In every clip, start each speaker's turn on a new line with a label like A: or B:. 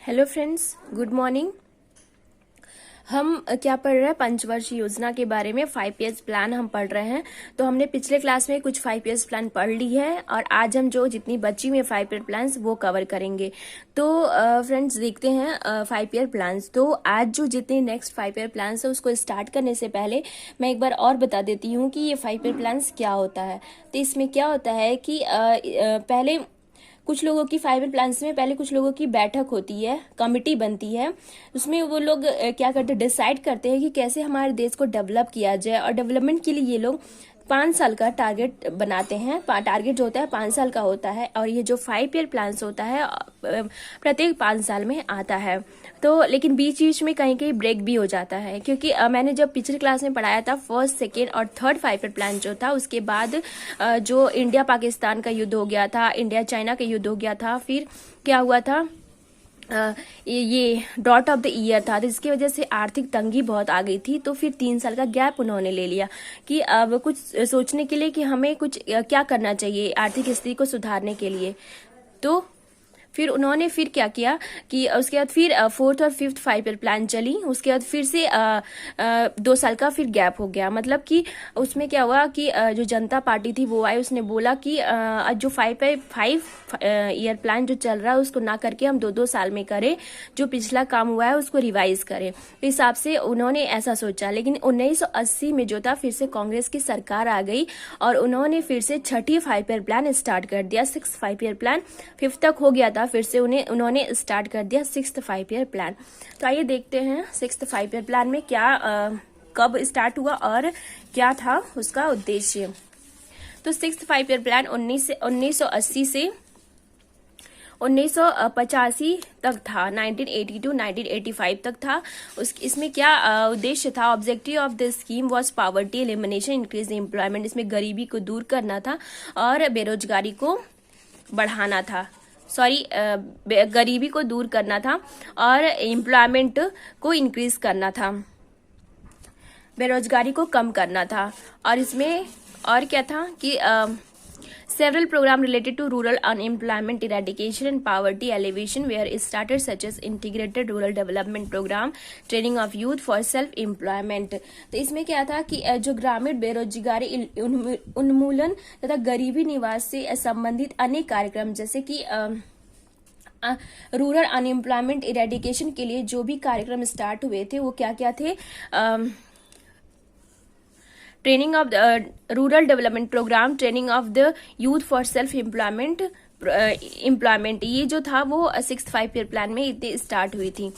A: Hello friends, good morning. हम क्या पढ़ रहे हैं? पंचवर्षीय योजना के बारे में 5 ईयर्स प्लान हम पढ़ रहे हैं। तो हमने पिछले क्लास में कुछ 5 ईयर्स प्लान पढ़ ली है और आज हम जो जितनी बची हुई 5 ईयर प्लान्स वो कवर करेंगे। तो फ्रेंड्स देखते हैं 5 ईयर प्लान्स। तो आज जो जितने नेक्स्ट 5 ईयर प्लान्स है उसको स्टार्ट करने से पहले मैं एक बार और बता देती हूँ कि ये 5 ईयर प्लान्स क्या होता है। तो इसमें क्या होता है कि पहले कुछ लोगों की 5 ईयर प्लान्स में पहले कुछ लोगों की बैठक होती है, कमिटी बनती है। उसमें वो लोग क्या करते हैं, डिसाइड करते हैं कि कैसे हमारे देश को डेवलप किया जाए और डेवलपमेंट के लिए ये लोग 5 साल का टारगेट बनाते हैं। टारगेट जो होता है 5 साल का होता है और ये जो 5 ईयर प्लान्स होता है प्रत्येक 5 साल में आता है। तो लेकिन बीच बीच में कहीं कहीं ब्रेक भी हो जाता है, क्योंकि मैंने जब पिछले क्लास में पढ़ाया था फर्स्ट, सेकेंड और थर्ड 5 ईयर प्लान जो था, उसके बाद जो इंडिया पाकिस्तान का युद्ध हो गया था, इंडिया चाइना का युद्ध हो गया था, फिर क्या हुआ था, ये डॉट ऑफ द ईयर था, तो इसकी वजह से आर्थिक तंगी बहुत आ गई थी। तो फिर 3 साल का गैप उन्होंने ले लिया कि अब कुछ सोचने के लिए कि हमें कुछ क्या करना चाहिए आर्थिक स्थिति को सुधारने के लिए। तो फिर उन्होंने फिर क्या किया कि उसके बाद फिर 4th और 5th 5 ईयर प्लान चली। उसके बाद फिर से 2 साल का फिर गैप हो गया। मतलब कि उसमें क्या हुआ कि जो जनता पार्टी थी वो आई, उसने बोला कि जो 5 ईयर प्लान जो चल रहा है उसको ना करके हम 2-2 साल में करें, जो पिछला काम हुआ है उसको रिवाइज करें। तो हिसाब से उन्होंने ऐसा सोचा। लेकिन 1980 में जो था फिर से कांग्रेस की सरकार आ गई और उन्होंने फिर से छठी 5 ईयर प्लान स्टार्ट कर दिया। 6th 5 ईयर प्लान 5th तक हो गया था, फिर से उन्होंने स्टार्ट कर दिया 6th 5 ईयर प्लान। तो आइए देखते हैं 6th 5 ईयर प्लान में क्या कब स्टार्ट हुआ और क्या था उसका उद्देश्य। तो 6th 5 ईयर प्लान 1980 से 1985 तक था, 1982 1985 तक था। इसमें क्या उद्देश्य था? Objective of the scheme was poverty elimination, increase employment. इसमें गरीबी को दूर करना था और बेरोजगारी को बढ़ाना था। गरीबी को दूर करना था और एम्प्लॉयमेंट को इंक्रीज करना था, बेरोजगारी को कम करना था। और इसमें और क्या था कि several program related to rural unemployment eradication and poverty alleviation were started, such as integrated rural development program, training of youth for self employment। तो इसमें क्या था कि जो ग्रामीण बेरोजगारी उन्मूलन तथा गरीबी निवास से संबंधित अनेक कार्यक्रम, जैसे कि रूरल अनएम्प्लॉयमेंट इरेडिकेशन के लिए जो भी कार्यक्रम स्टार्ट हुए थे वो क्या क्या थे? Training of the rural development programme, training of the youth for self employment, ये जो था वो 6th 5 ईयर प्लान में स्टार्ट हुई थी,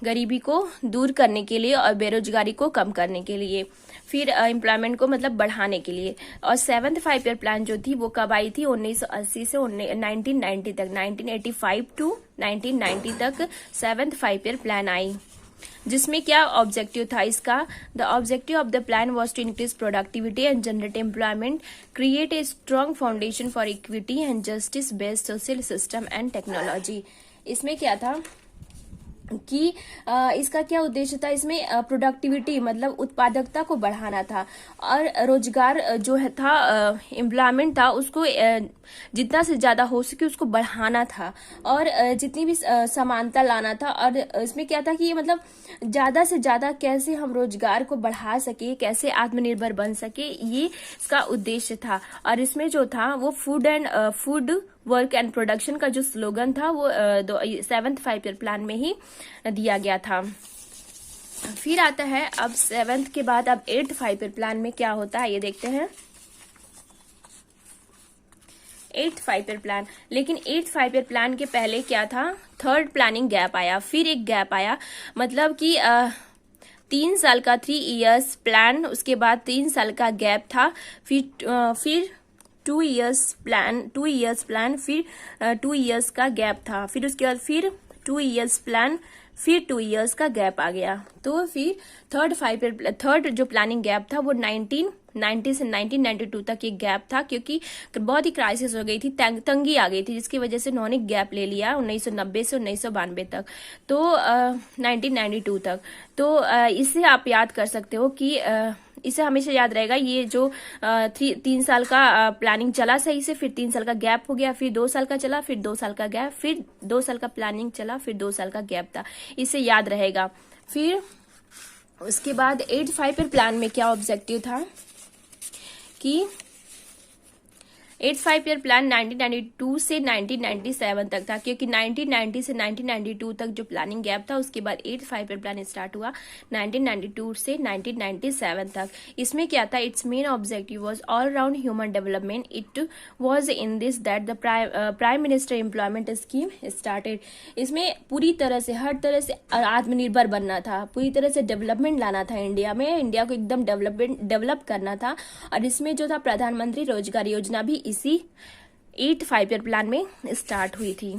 A: गरीबी को दूर करने के लिए और बेरोजगारी को कम करने के लिए, फिर एम्प्लॉयमेंट को मतलब बढ़ाने के लिए। और 7th 5 ईयर प्लान जो थी वो कब आई थी? 1980 से 1990 तक, 1985 टू 1990 तक 7th 5 ईयर प्लान आई। जिसमें क्या ऑब्जेक्टिव था इसका? The objective of the plan was to increase productivity and generate employment, create a strong foundation for equity and justice based social system and technology. इसमें क्या था कि इसका क्या उद्देश्य था? इसमें प्रोडक्टिविटी मतलब उत्पादकता को बढ़ाना था और रोजगार जो है था, एम्प्लॉयमेंट था, उसको जितना से ज्यादा हो सके उसको बढ़ाना था और जितनी भी समानता लाना था। और इसमें क्या था कि मतलब ज्यादा से ज्यादा कैसे हम रोजगार को बढ़ा सके, कैसे आत्मनिर्भर बन सके, ये इसका उद्देश्य था। और इसमें जो था वो फूड वर्क एंड प्रोडक्शन का जो स्लोगन था वो 7th 5 ईयर प्लान में ही दिया गया था। फिर आता है अब 7th के बाद अब 8th 5 ईयर प्लान में क्या होता है ये देखते हैं। 8th 5 ईयर प्लान, लेकिन 8th 5 ईयर प्लान के पहले क्या था? 3rd प्लानिंग गैप आया, फिर एक गैप आया। मतलब कि 3 साल का 3 इयर्स प्लान, उसके बाद 3 साल का गैप था, फिर 2 इयर्स प्लान, फिर 2 इयर्स का गैप था, फिर उसके बाद फिर 2 इयर्स प्लान, फिर 2 इयर्स का गैप आ गया। तो फिर थर्ड जो प्लानिंग गैप था वो 1990 से 1992 तक एक गैप था, क्योंकि बहुत ही क्राइसिस हो गई थी, तंगी आ गई थी, जिसकी वजह से उन्होंने गैप ले लिया 1990 से 1992 तक, तो 1992 तक। तो इससे आप याद कर सकते हो कि इसे हमेशा याद रहेगा। ये जो 3 साल का प्लानिंग चला सही से, फिर 3 साल का गैप हो गया, फिर 2 साल का चला, फिर 2 साल का गैप, फिर 2 साल का प्लानिंग चला, फिर 2 साल का गैप था। इसे याद रहेगा। फिर उसके बाद 8 5 ईयर प्लान में क्या ऑब्जेक्टिव था कि 8 5 ईयर प्लान 1992 से 1997 तक था, क्योंकि 1990 से 1992 तक जो प्लानिंग गैप था, उसके बाद 8 5 ईयर प्लान स्टार्ट हुआ 1992 से 1997 तक। इसमें क्या था, it's main objective was all round human development. It was in this that the prime minister employment scheme started. इसमें पूरी तरह से, हर तरह से आत्मनिर्भर बनना था, पूरी तरह से डेवलपमेंट लाना था इंडिया में, इंडिया को एकदम डेवलप करना था। और इसमें जो था प्रधानमंत्री रोजगार योजना भी इसी 8 5 ईयर प्लान में स्टार्ट हुई थी।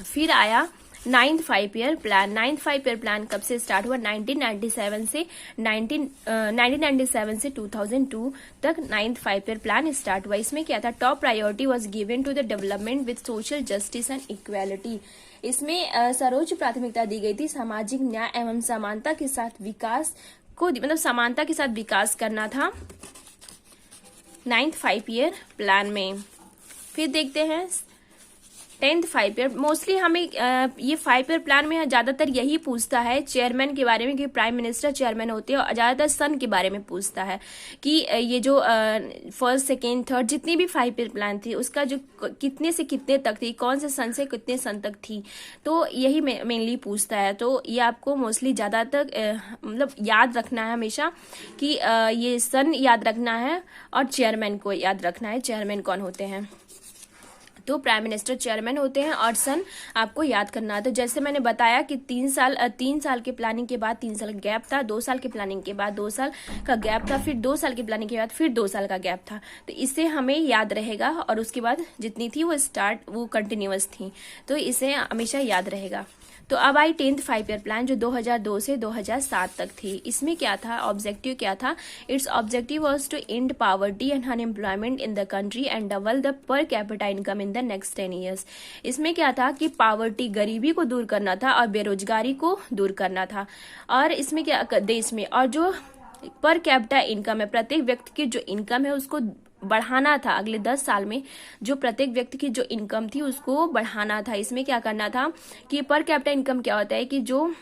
A: फिर आया 9th 5 year plan. 9th 5 year plan कब से स्टार्ट हुआ, 1997 से 2002 तक 9th 5 ईयर प्लान स्टार्ट हुआ। इसमें क्या था, top priority was given to the development with social justice and equality. इसमें सर्वोच्च प्राथमिकता दी गई थी सामाजिक न्याय एवं समानता के साथ विकास को, मतलब समानता के साथ विकास करना था 9th 5 ईयर प्लान में। फिर देखते हैं 10th 5 ईयर। मोस्टली हमें ये 5 ईयर प्लान में ज्यादातर यही पूछता है चेयरमैन के बारे में, कि प्राइम मिनिस्टर चेयरमैन होते हैं, और ज्यादातर सन के बारे में पूछता है कि ये जो फर्स्ट सेकेंड थर्ड जितनी भी 5 ईयर प्लान थी, उसका जो कितने से कितने तक थी, कौन से सन से कितने सन तक थी, तो यही मेनली पूछता है। तो ये आपको मोस्टली ज्यादातर मतलब याद रखना है हमेशा कि ये सन याद रखना है और चेयरमैन को याद रखना है। चेयरमैन कौन होते हैं, तो प्राइम मिनिस्टर चेयरमैन होते हैं, और सन आपको याद करना है। तो जैसे मैंने बताया कि 3 साल के प्लानिंग के बाद 3 साल का गैप था, 2 साल के प्लानिंग के बाद 2 साल का गैप था, फिर 2 साल की प्लानिंग के बाद फिर 2 साल का गैप था। तो इससे हमें याद रहेगा, और उसके बाद जितनी थी वो कंटिन्यूअस थी, तो इसे हमेशा याद रहेगा। तो अब आई 10th 5 ईयर प्लान जो 2002 से 2007 तक थी। इसमें क्या था, ऑब्जेक्टिव क्या था, its objective was to end poverty and unemployment in the country and double the per capita income in the next 10 years. इसमें क्या था कि पॉवर्टी, गरीबी को दूर करना था और बेरोजगारी को दूर करना था। और इसमें क्या, देश में और जो पर कैपिटा इनकम है, प्रत्येक व्यक्ति की जो इनकम है उसको बढ़ाना था। अगले 10 साल में जो प्रत्येक व्यक्ति की जो इनकम थी उसको बढ़ाना था। इसमें क्या करना था कि पर कैपिटा इनकम क्या होता है कि जो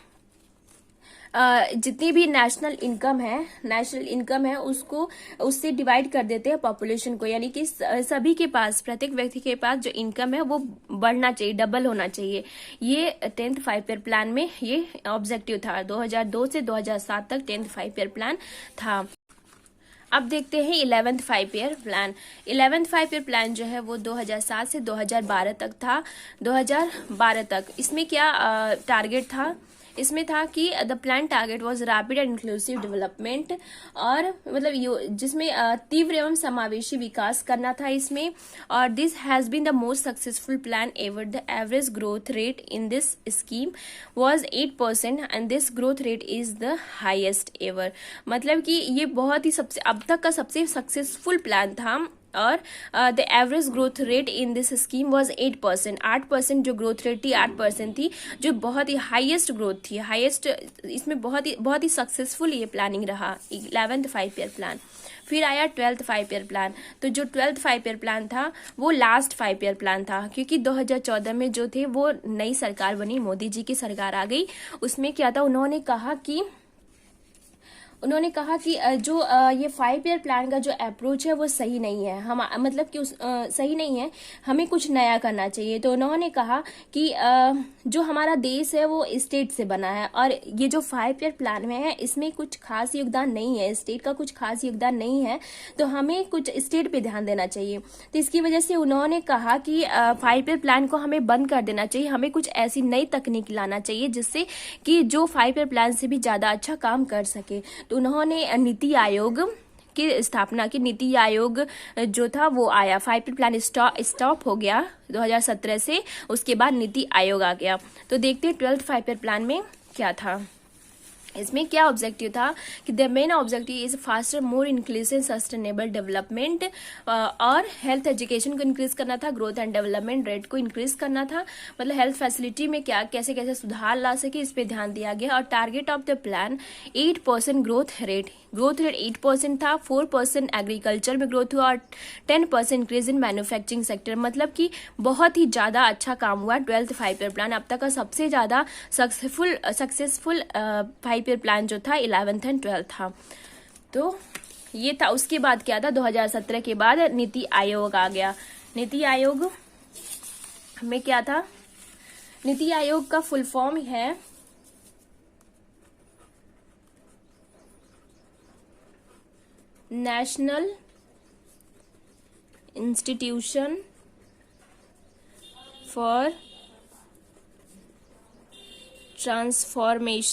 A: जितनी भी नेशनल इनकम है उसको उससे डिवाइड कर देते हैं पॉपुलेशन को, यानी कि सभी के पास, प्रत्येक व्यक्ति के पास जो इनकम है वो बढ़ना चाहिए, डबल होना चाहिए। ये 10th 5 ईयर प्लान में ये ऑब्जेक्टिव था। 2002 से 2007 तक 10th 5 ईयर प्लान था। अब देखते हैं 11th 5 year plan. 11th 5 year plan जो है वो 2007 से 2012 तक था। 2012 तक इसमें क्या टारगेट था, इसमें था कि the plan target was rapid and inclusive development, और मतलब जिसमें तीव्र एवं समावेशी विकास करना था इसमें। और this has been the most successful plan ever. The average growth rate in this scheme was 8% and this growth rate is the highest ever. मतलब कि ये बहुत ही अब तक का सबसे सक्सेसफुल प्लान था। और the average growth rate in this scheme was 8%। 8% जो ग्रोथ रेट थी 8% थी, जो बहुत ही हाईएस्ट ग्रोथ थी, हाईएस्ट। इसमें बहुत ही सक्सेसफुल ये प्लानिंग रहा 11th 5 ईयर प्लान। फिर आया 12th 5 ईयर प्लान। तो जो 12th 5 ईयर प्लान था वो लास्ट 5 ईयर प्लान था, क्योंकि 2014 में जो थे वो नई सरकार बनी, मोदी जी की सरकार आ गई। उसमें क्या था, उन्होंने कहा कि जो ये 5 ईयर प्लान का जो अप्रोच है वो सही नहीं है, हम मतलब कि सही नहीं है, हमें कुछ नया करना चाहिए। तो उन्होंने कहा कि जो हमारा देश है वो स्टेट से बना है, और ये जो 5 ईयर प्लान में है इसमें कुछ खास योगदान नहीं है, स्टेट का कुछ खास योगदान नहीं है, तो हमें कुछ स्टेट पे ध्यान देना चाहिए। तो इसकी वजह से उन्होंने कहा कि 5 ईयर प्लान को हमें बंद कर देना चाहिए, हमें कुछ ऐसी नई तकनीक लाना चाहिए जिससे कि जो 5 ईयर प्लान से भी ज्यादा अच्छा काम कर सके। तो उन्होंने नीति आयोग की स्थापना की। नीति आयोग जो था वो आया, 5 ईयर प्लान स्टॉप हो गया 2017 से, उसके बाद नीति आयोग आ गया। तो देखते हैं 12th 5 ईयर प्लान में क्या था। इसमें क्या ऑब्जेक्टिव था कि the main objective is faster more inclusive sustainable development, और हेल्थ एजुकेशन को इंक्रीज करना था, ग्रोथ एंड डेवलपमेंट रेट को इंक्रीज करना था, मतलब हेल्थ फैसिलिटी में क्या कैसे कैसे सुधार ला सके इस पे ध्यान दिया गया। और target of the plan 8% growth rate 8% था, 4% एग्रीकल्चर में ग्रोथ हुआ और 10% इंक्रीज इन मैन्युफैक्चरिंग सेक्टर, मतलब कि बहुत ही ज्यादा अच्छा काम हुआ 12th 5 ईयर प्लान। अब तक का सबसे ज्यादा सक्सेसफुल 5 ईयर प्लान जो था 11th एंड 12th था। तो ये था। उसके बाद क्या था, 2017 के बाद नीति आयोग आ गया। नीति आयोग में क्या था, नीति आयोग का फुल फॉर्म है national institution for transforming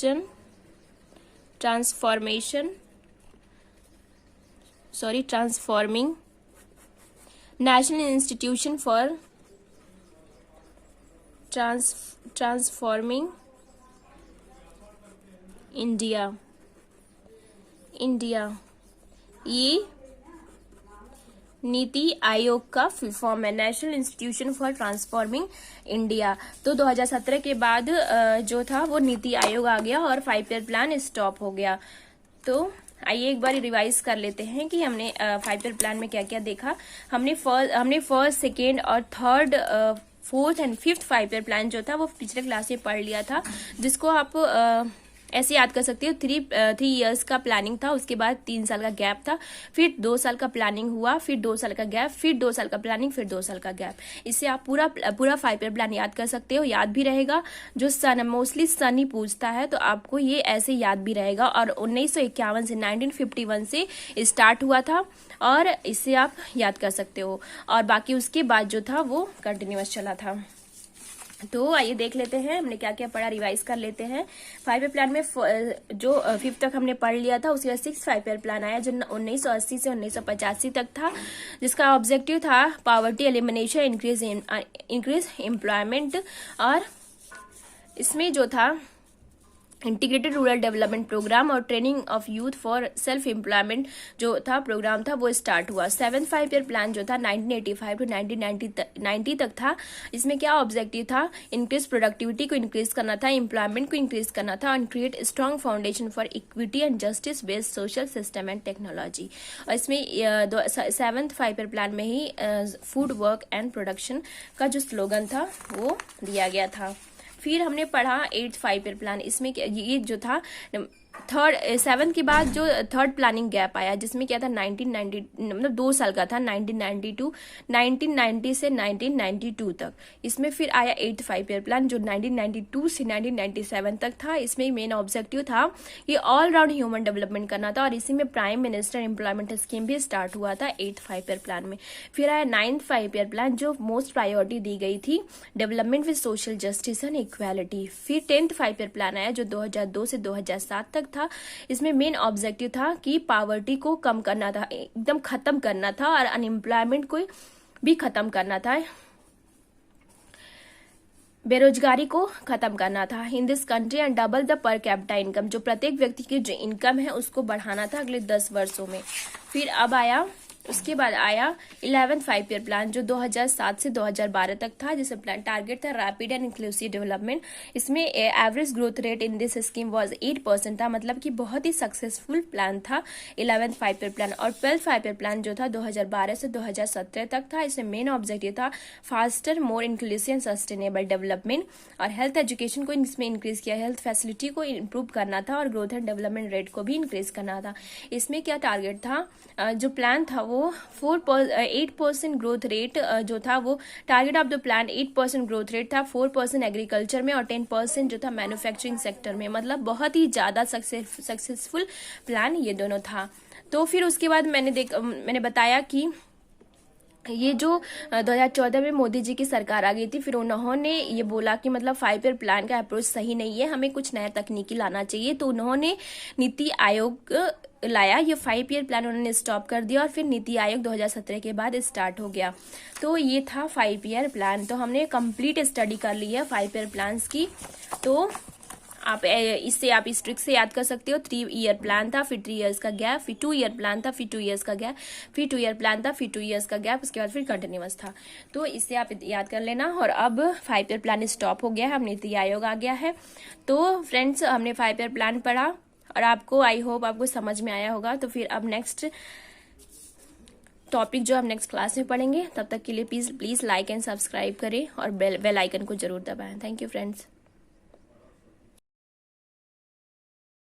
A: national institution for transforming India. ये नीति आयोग का फुल फॉर्म है, national institution for transforming India. तो 2017 के बाद जो था वो नीति आयोग आ गया और 5 ईयर प्लान स्टॉप हो गया। तो आइए एक बार रिवाइज कर लेते हैं कि हमने 5 ईयर प्लान में क्या क्या देखा। हमने फर्स्ट, सेकेंड और third, fourth and fifth 5 year plan जो था वो पिछले क्लास में पढ़ लिया था, जिसको आप ऐसे याद कर सकते हो। 3 इयर्स का प्लानिंग था, उसके बाद 3 साल का गैप था, फिर 2 साल का प्लानिंग हुआ, फिर 2 साल का गैप, फिर 2 साल का प्लानिंग, फिर 2 साल का गैप। इससे आप पूरा 5 ईयर प्लान याद कर सकते हो, याद भी रहेगा। जो मोस्टली सन ही पूछता है तो आपको ये ऐसे याद भी रहेगा। और 1951 से 1951 से स्टार्ट हुआ था और इससे आप याद कर सकते हो। और बाकी उसके बाद जो था वो कंटिन्यूअस चला था। तो आइए देख लेते हैं हमने क्या क्या पढ़ा, रिवाइज कर लेते हैं। 5 ईयर प्लान में जो 5th तक हमने पढ़ लिया था, उसके बाद 6th 5 ईयर प्लान आया जो 1980 से 1985 तक था, जिसका ऑब्जेक्टिव था पॉवर्टी एलिमिनेशन, इंक्रीज एम्प्लॉयमेंट। और इसमें जो था इंटीग्रेटेड रूरल डेवलपमेंट प्रोग्राम और training of youth for self employment जो था प्रोग्राम था वो स्टार्ट हुआ। 7th 5 ईयर प्लान जो था 1985 टू 1990 तक था। इसमें क्या ऑब्जेक्टिव था, इंक्रीज प्रोडक्टिविटी को इंक्रीज करना था, एम्प्लॉयमेंट को इंक्रीज करना था और create strong foundation for equity and justice based social system and technology. और इसमें 7th 5 ईयर प्लान में ही फूड वर्क एंड प्रोडक्शन का जो स्लोगन था वो दिया गया था। फिर हमने पढ़ा 8th 5 ईयर प्लान। इसमें ये जो था 7th के बाद जो थर्ड प्लानिंग गैप आया, जिसमें क्या था 1990 मतलब 2 साल का था, 1990 से 1992 तक। इसमें फिर आया 8th 5 ईयर प्लान जो 1992 से 1997 तक था। इसमें मेन ऑब्जेक्टिव था कि ऑल राउंड ह्यूमन डेवलपमेंट करना था और इसी में प्राइम मिनिस्टर एम्प्लॉयमेंट स्कीम भी स्टार्ट हुआ था 8th 5 ईयर प्लान में। फिर आया 9th 5 ईयर प्लान जो मोस्ट प्रायोरिटी दी गई थी development with social justice and equality. फिर 10th 5 ईयर प्लान आया जो 2002 से 2007 तक था। इसमें मेन ऑब्जेक्टिव था कि पॉवर्टी को कम करना था, एकदम खत्म करना था और अनएम्प्लॉयमेंट को भी खत्म करना था, बेरोजगारी को खत्म करना था in this country and double the per capita income, जो प्रत्येक व्यक्ति की जो इनकम है उसको बढ़ाना था अगले 10 वर्षों में। फिर अब आया उसके बाद आया 11th 5 ईयर प्लान जो 2007 से 2012 तक था, जिसमें प्लान टारगेट था रैपिड एंड इंक्लूसिव डेवलपमेंट। इसमें average growth rate in this scheme was 8% था, मतलब कि बहुत ही सक्सेसफुल प्लान था 11th 5 ईयर प्लान। और 12th 5 ईयर प्लान जो था 2012 से 2017 तक था। इसमें मेन ऑब्जेक्टिव था faster more inclusive and sustainable development और हेल्थ एजुकेशन को इसमें इंक्रीज किया, हेल्थ फैसिलिटी को इंप्रूव करना था और ग्रोथ एंड डेवलपमेंट रेट को भी इंक्रीज करना था। इसमें क्या टारगेट था, जो प्लान था वो 8% ग्रोथ रेट जो था वो target of the plan 8% growth rate था, 4% एग्रीकल्चर में और 10% जो था मैन्युफैक्चरिंग सेक्टर में, मतलब बहुत ही ज्यादा सक्सेसफुल प्लान ये दोनों था। तो फिर उसके बाद मैंने बताया कि ये जो 2014 में मोदी जी की सरकार आ गई थी, फिर उन्होंने ये बोला कि मतलब 5 ईयर प्लान का अप्रोच सही नहीं है, हमें कुछ नया तकनीकी लाना चाहिए। तो उन्होंने नीति आयोग लाया, ये 5 ईयर प्लान उन्होंने स्टॉप कर दिया और फिर नीति आयोग 2017 के बाद स्टार्ट हो गया। तो ये था 5 ईयर प्लान। तो हमने कंप्लीट स्टडी कर ली है 5 ईयर प्लान्स की। तो आप इससे आप इस ट्रिक से याद कर सकते हो। 3 ईयर प्लान था, फिर 3 इयर्स का गैप, फिर 2 ईयर प्लान था, फिर 2 इयर्स का गैप, फिर 2 ईयर प्लान था, फिर 2 इयर्स का गैप, उसके बाद फिर कंटिन्यूअस था। तो इससे आप याद कर लेना। और अब 5 ईयर प्लान स्टॉप हो गया है, अब नीति आयोग आ गया है। तो फ्रेंड्स, हमने 5 ईयर प्लान पढ़ा और आपको, आई होप आपको समझ में आया होगा। तो फिर अब नेक्स्ट टॉपिक जो हम नेक्स्ट क्लास में पढ़ेंगे, तब तक के लिए प्लीज लाइक एंड सब्सक्राइब करें और बेल आइकन को जरूर दबाएं। Thank you friends.